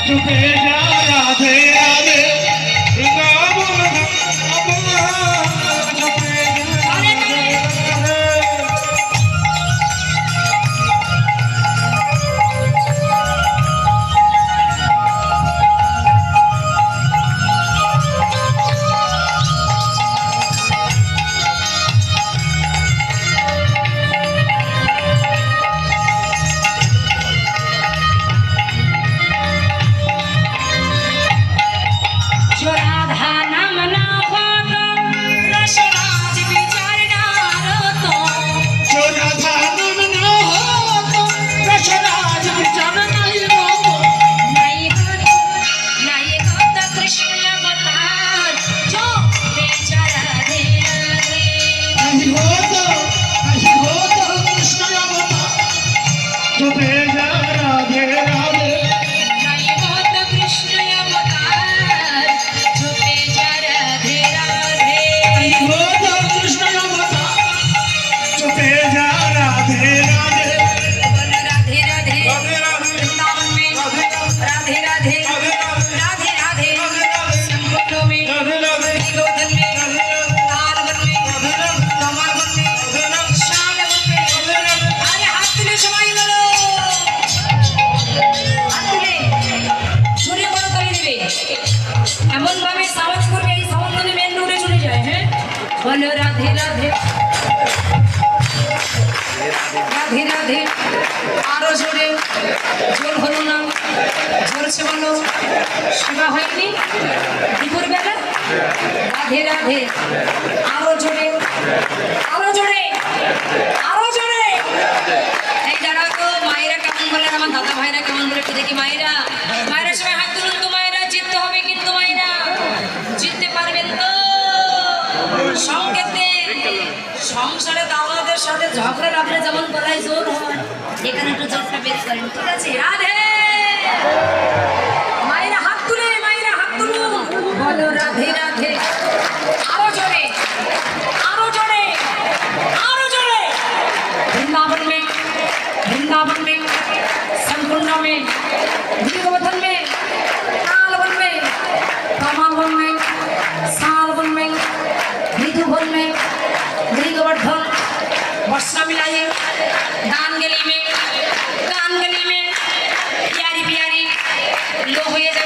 चुपे जा राधे राधे वृंदावन बोलो राधे राधे राधे राधे आरो जोरे जोर हलो ना जोर से बोलो सेवा হয়নি দুপুর বেলা রাধে রাধে আরো জোরে আরো জোরে আরো জোরে এই যারা তো মায়েরা কেমন বলে আমার দাদা ভাইরা কেমন বলে একটু দেখি মায়েরা মায়েরা সবাই হাত তুলুন তো মায়েরা জিততে হবে কিন্তু মায়েরা জিততে পারবেন তো সংকেতে সংসারে দাওয়াদের সাথে ঝগড়া লাগলে যেমন গলায় জোর হয় এখানে একটু জোরটা বের করেন ঠিক আছে রাধে মায়েরা হাত তুলে মায়েরা হাত তুলুন বলো রাধে রাধে আরো জোরে আরো জোরে আরো জোরে वृंदावन में संपूर्ण में गोवर्धन में कालवन में कमावन में सालवन में मृदुवन में मृगवर्धन वर्षा मिलाइए गान गली में प्यारी प्यारी लो हो जाए